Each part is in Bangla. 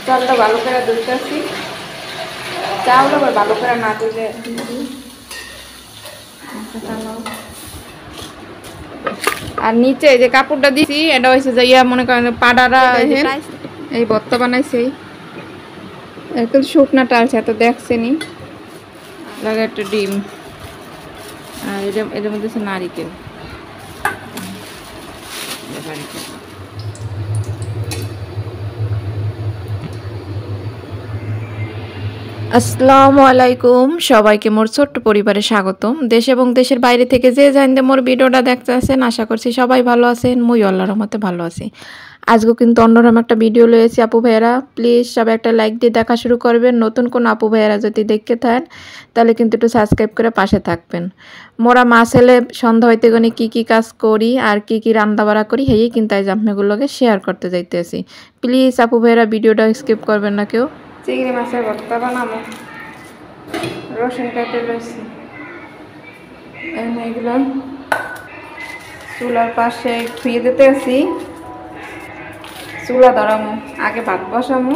চালটা ভালো করে ধুইতেছি, চাউল আবার ভালো করে না ধুইলে। আর নিচে যে কাপড়টা দিছি এটা হয়েছে যে ইয়া মনে করেন পাডারা এই ভর্তা বানাইছে, একদম শুকনা টালছে এত দেখছেনি। লাগে একটা ডিম, আর এটার মধ্যে আছে নারিকেল। আসসালামু আলাইকুম, সবাইকে মোর ছোট্ট পরিবারে স্বাগতম। দেশ এবং দেশের বাইরে থেকে যে জানতে মোর ভিডিওটা দেখতে আছেন, আশা করছি সবাই ভালো আছেন। মই আল্লাহর রহমতে ভালো আছি। আজকেও কিন্তু অন্যরকম একটা ভিডিও লয়েছি আপু ভাইয়েরা, প্লিজ সবাই একটা লাইক দিয়ে দেখা শুরু করবেন। নতুন কোন আপু ভাইয়েরা যদি দেখতে থাকেন তাহলে কিন্তু একটু সাবস্ক্রাইব করে পাশে থাকবেন। মোরা মা ছেলে সন্ধ্যা হইতে গনে কি কাজ করি আর কি রান্না বাড়া করি হেই কিন্তু আজ আপনাগুলোকে শেয়ার করতে যাইতেছি। প্লিজ আপু ভাইয়েরা ভিডিওটা স্কিপ করবেন না কেউ। চিংড়ি মাছের ভর্তা বানাবো, রসুন কেটে লইছি। এগুলো চুলার পাশে ধুয়ে দিতে আছি, চুলা ধরামো, আগে ভাত বসামো,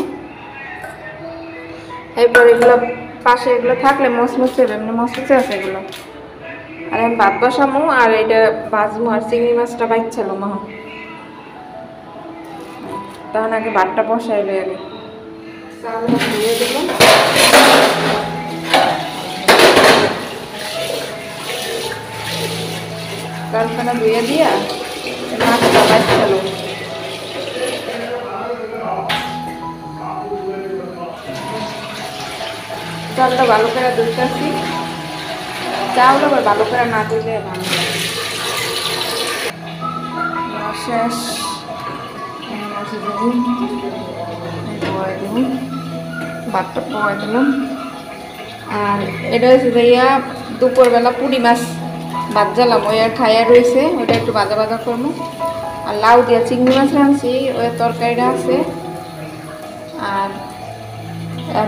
এরপর এগুলো পাশে এগুলো থাকলে মচমচে এমনি মচমচে আছে এগুলো। আর আমি ভাত বসামো আর এটা ভাজমো, আর চিংড়ি মাছটা বাইচ্ছালো মা, তখন আগে ভাতটা বসাইলে আগে চালটা ধুয়ে দিলাম। চালখানা ধুয়ে দিয়া মাছটা বাইচ্ছালো। চালটা ভালো করে ধুইতেছি, চাউল আবার ভালো করে না ধুইলে ভালো শেষ। ভাতটা পোয়াই দিলাম। আর এটা হচ্ছে যে ইয়া দুপুরবেলা পুঁটি মাছ ভাত জ্বালাম, ওই আর খাইয়া রয়েছে, ওইটা একটু ভাজা ভাজা করবো। আর লাউ দিয়া চিংড়ি মাছ রাঁধছি, ওই তরকারিটা আছে। আর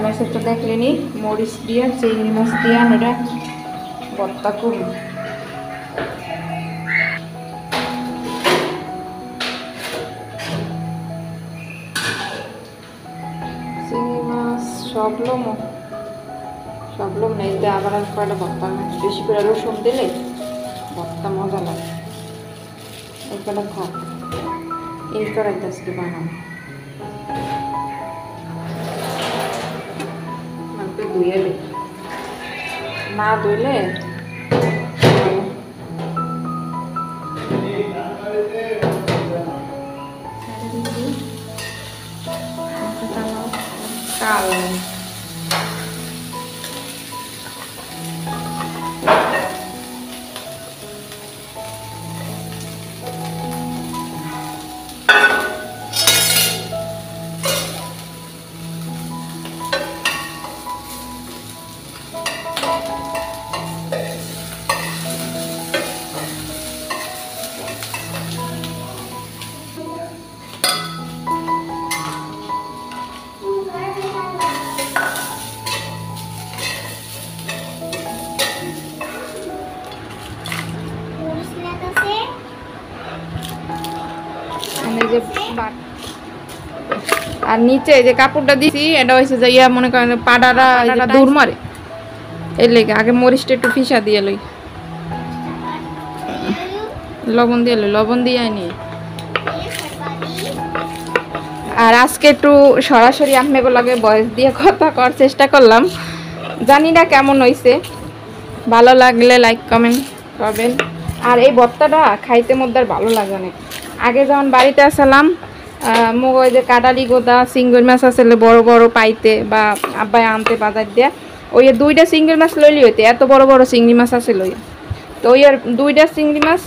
মাছের তো দেখলেনি মরিচ দিয়া চিংড়ি মাছ দিয়া ওটা ভর্তা করব। চিংড়ি মাছ সব লোম নেই, আবার কয়টা ভর্তা বেশি করে রসুন দিলে ভর্তা মজা লাগে। এই কটা থাক, এই কড়াই আজকে বানাবো। ধুয়ে না ধুইলে কাল আর নিচে যে কাপড়টা দিছি এটা হয়েছে যে ইয়া মনে করেন পাডারা দূর মারে, এর লেগে আগে মরিচটা একটু ফিসা দিয়ে লই, লবণ দিয়ে লই, লবণ দিয়ে আনি। আর আজকে একটু সরাসরি আপনাকে লাগে বয়স দিয়ে কথা করার চেষ্টা করলাম, জানি না কেমন হয়েছে। ভালো লাগলে লাইক কমেন্ট করবেন। আর এই ভর্তাটা খাইতে মধ্যে ভালো লাগে না। আগে যখন বাড়িতে আসলাম মুগ ওই যে কাটালি গোদা চিংড়ি মাছ আসলে বড় বড় পাইতে বা আব্বাই আনতে বাজার দিয়ে, ওই দুইটা চিংড়ি মাছ লইলি হইতে, এত বড় বড় চিংড়ি মাছ আছে লই, তো ওই আর দুইটা চিংড়ি মাছ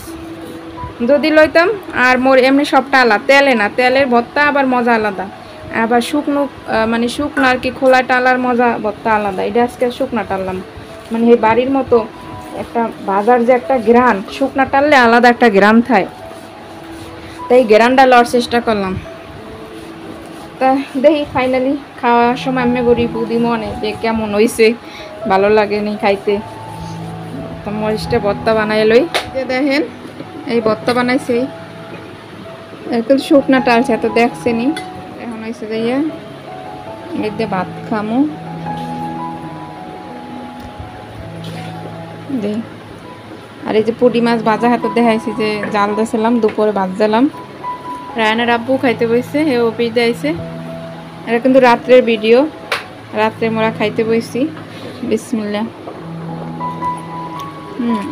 যদি লইতাম। আর মোর এমনি সবটা আলাদা, তেলে না, তেলের ভর্তা আবার মজা আলাদা, আবার শুকনো মানে শুকনো আর কি খোলা টালার মজা ভর্তা আলাদা। এটা আজকে শুকনা টাললাম, মানে এই বাড়ির মতো একটা বাজার যে একটা গ্রান, শুকনা টাললে আলাদা একটা গ্রান থাকে, তাই গ্রানটা লওয়ার চেষ্টা করলাম। তা দেখি ফাইনালি খাওয়ার সময় আমি গরিব বুদ্ধি মনে যে কেমন হয়েছে, ভালো লাগেনি খাইতে। তো মরিচটা ভর্তা বানাই লই, দেখেন এই ভর্তা বানাইছে, একদম শুকনা টালছে এত দেখছেনি। হয়েছে যাইয়া এতে ভাত খামো দেই। আর এই যে পুঁটি মাছ ভাজা হাতে দেখাইছি যে জাল দিয়েছিলাম, দুপুরে ভাজলাম। রায়নার আব্বু খাইতে বসছে, হে অফিস দিয়েছে। এটা কিন্তু রাত্রের ভিডিও, রাত্রে মোরা খাইতে বসছি। বিসমিল্লাহ।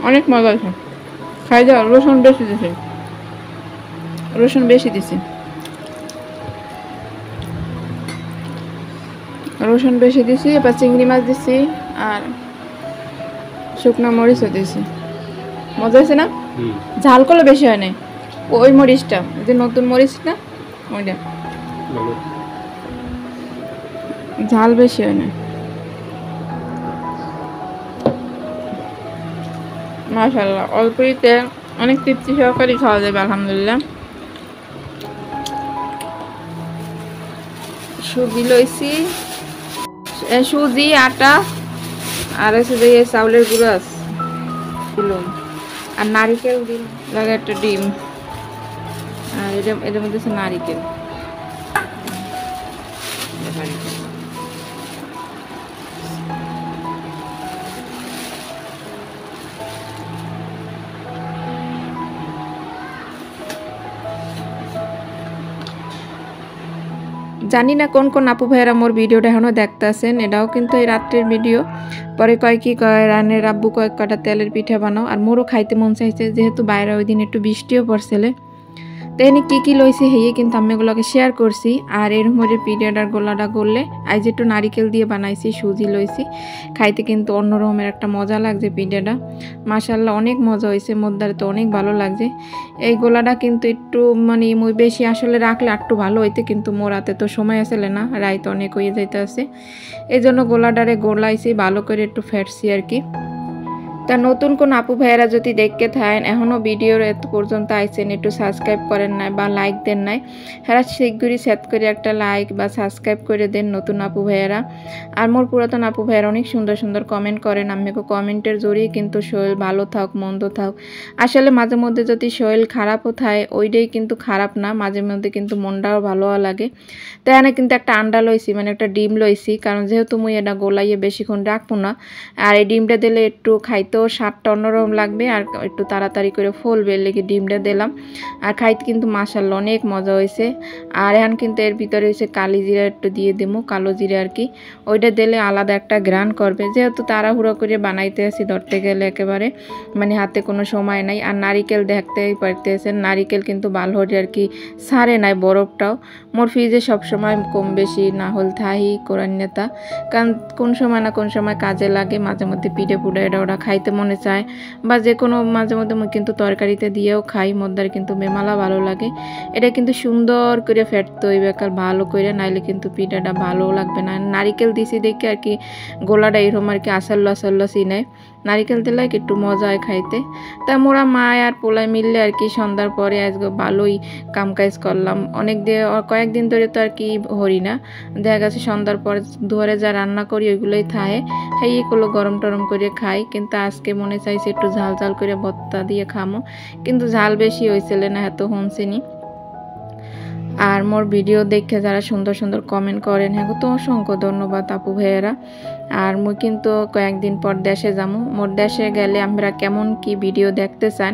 অনেক মজা আছে, খাই যাও। রসুন বেশি দিছে, রসুন বেশি দিছে, রসুন বেশি দিছি। এবার চিংড়ি মাছ দিছি আর শুকনো মরিচও দিছি। মজা হয়েছে না? ঝাল করলে বেশি হয় নাই। ওই মরিচটা, যে নতুন মরিচ না, ওইটা ঝাল বেশি হয় না। মাশাআল্লাহ, অল্পইতে অনেক তৃপ্তি সহকারে খাওয়া যাবে আলহামদুলিল্লাহ। সুজি লইছি, সুজি, আটা আর হচ্ছে যে চাউলের গুঁড়ো আছে দিলাম, আর নারিকেল দিন লাগে একটা ডিম, আর এটার মধ্যে আছে নারিকেল। জানি না কোন কোন আপু ভাইয়েরা মোর ভিডিওটা এখনও দেখতেছেন। এটাও কিন্তু এই রাত্রের ভিডিও। পরে কয় কি কয়, রানের আব্বু কয়েক কটা তেলের পিঠা বানাও। আর মোরও খাইতে মন চাইছে, যেহেতু বাইরে ওই দিন একটু বৃষ্টিও পড়ছিল। তো এনে কী লইছি হেয়ে কিন্তু আমি এগুলোকে শেয়ার করছি। আর এর মধ্যে পিঠাটার গোলাটা করলে আজ একটু নারিকেল দিয়ে বানাইছি, সুজি লইছি। খাইতে কিন্তু অন্যরকমের একটা মজা লাগছে পিঠাটা। মাশাআল্লাহ অনেক মজা হয়েছে, মধ্যে তো অনেক ভালো লাগছে। এই গোলাটা কিন্তু একটু মানে মই বেশি আসলে রাখলে একটু ভালো হইতে, কিন্তু মোর হাতে তো সময় আসলে না, রাইত অনেক হয়ে যাইতে আছে। এই জন্য গোলাটারে গোলাইছি, ভালো করে একটু ফেটছি আর কি। তা নতুন কোন আপু ভাইয়েরা যদি দেখতে থাকেন, এখনও ভিডিওর এত পর্যন্ত আইছেন, একটু সাবস্ক্রাইব করেন নাই বা লাইক দেন নাই, হ্যাঁ শীঘ্রই সেট করে একটা লাইক বা সাবস্ক্রাইব করে দেন নতুন আপু ভাইয়েরা। আর মোর পুরাতন আপু ভাইয়েরা অনেক সুন্দর সুন্দর কমেন্ট করেন। আমাকে কমেন্টের জড়িয়ে কিন্তু শরীর ভালো থাক মন্দ থাক। আসলে মাঝে মধ্যে যদি শরীর খারাপও থাকে, ওইটাই কিন্তু খারাপ না, মাঝে মধ্যে কিন্তু মনটাও ভালো লাগে। তাই না, কিন্তু একটা আন্ডা লইছি, মানে একটা ডিম লইছি, কারণ যেহেতু মুই এটা গোলাইয়ে বেশিক্ষণ রাখবো না। আর এই ডিমটা দিলে একটু খাইতেও স্বাদটা অন্যরকম লাগবে, আর একটু তাড়াতাড়ি করে ফলবে, লেগে ডিমটা দিলাম। আর খাইতে কিন্তু মাশাআল্লাহ অনেক মজা হয়েছে। আর এখন কিন্তু এর ভিতরে হচ্ছে কালি জিরা একটু দিয়ে দেবো, কালো জিরা আর কি। ওইটা দিলে আলাদা একটা ঘ্রাণ করবে, যেহেতু তাড়াহুড়ো করে বানাইতে আসি, ধরতে গেলে একেবারে মানে হাতে কোনো সময় নাই। আর নারিকেল দেখতেই পারতেছেন, নারিকেল কিন্তু বালহরি আর কি সারে নাই, বরফটাও মোর ফ্রিজে সবসময় কম বেশি না হল থাহি কোরআন নেতা, কারণ কোন সময় না কোন সময় কাজে লাগে। মাঝে মধ্যে পিঠে পুড়ে এটা ওটা খাইতে মনে চায়, বা যে কোনো মাঝে মধ্যে কিন্তু তরকারিতে দিয়েও খাই, মদ্দার কিন্তু মেমালা ভালো লাগে। এটা কিন্তু সুন্দর করে ফেটতে হইবে কাল ভালো করে, নাইলে কিন্তু পিঠাটা ভালো লাগবে না। নারিকেল দিছি দেখে আর কি গোলাটা এরকম আর কি আসাল্লো আসাল্লো চিনায়, নারিকেল দিলে একটু মজা হয় খাইতে। তা মোরা মা আর পোলাই মিললে আর কি সন্ধ্যার পরে আজকে ভালোই কাম কাজ করলাম। অনেক দিয়ে কয়েকদিন ধরে তো আর কি হরি না, দেখা গেছে সন্ধ্যার পরে দুয়ারে যা রান্না করি ওইগুলোই থাকে, হ্যাঁ এগুলো গরম টরম করে খাই। কিন্তু আজকে মনে চাইছে একটু ঝাল ঝাল করে ভর্তা দিয়ে খামো, কিন্তু ঝাল বেশি হয়েছিল না, এত হনসেনি। আর মোর ভিডিও দেখে যারা সুন্দর সুন্দর কমেন্ট করেন, হ্যাঁ তো অসংখ্য ধন্যবাদ আপু ভাইয়েরা। আর মুই কিন্তু কয়েকদিন পর দেশে যাবো। মোর দেশে গেলে আমরা কেমন কি ভিডিও দেখতে চান,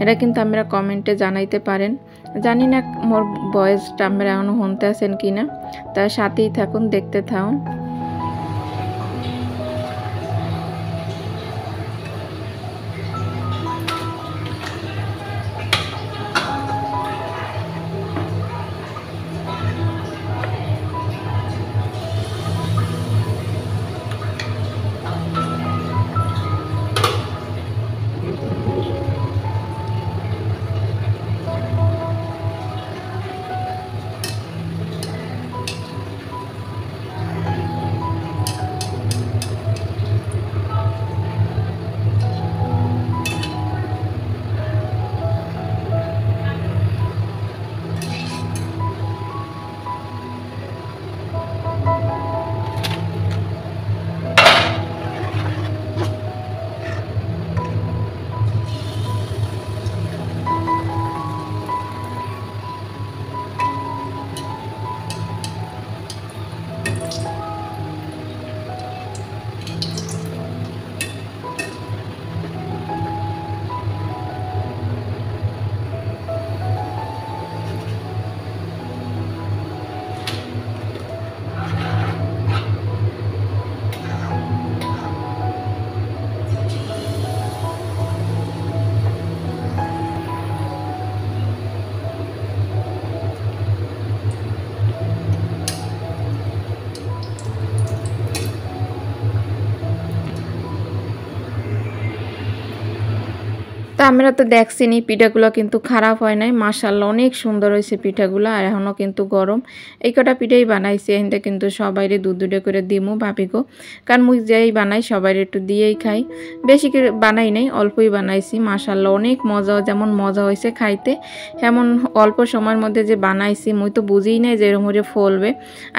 এটা কিন্তু আমরা কমেন্টে জানাইতে পারেন। জানি না মোর ভয়েসটা আমরা এখনও শুনতে আছেন কি না, তার সাথেই থাকুন, দেখতে থাকুন। তো আমরা তো দেখছিনি পিঠাগুলো কিন্তু খারাপ হয় নাই, মাশাআল্লাহ অনেক সুন্দর হয়েছে পিঠাগুলো। আর এখনও কিন্তু গরম। এই কটা পিঠাই বানাইছি, এখানটা কিন্তু সবাইরে দুধে করে দিমু ভাবিগো, কারণ মুই যেই বানাই সবাইরে একটু দিয়েই খাই। বেশি করে বানাই নাই, অল্পই বানাইছি। মাশাআল্লাহ অনেক মজা, যেমন মজা হয়েছে খাইতে, এমন অল্প সময়ের মধ্যে যে বানাইছি মুই তো বুঝিই নাই যে এরকম করে ফলবে।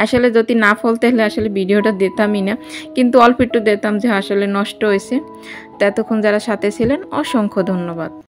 আসলে যদি না ফলতে হলে আসলে ভিডিওটা দিতামই না, কিন্তু অল্প একটু দিতাম যে আসলে নষ্ট হয়েছে। তো এতক্ষণ যারা সাথে ছিলেন অসংখ্য ধন্যবাদ।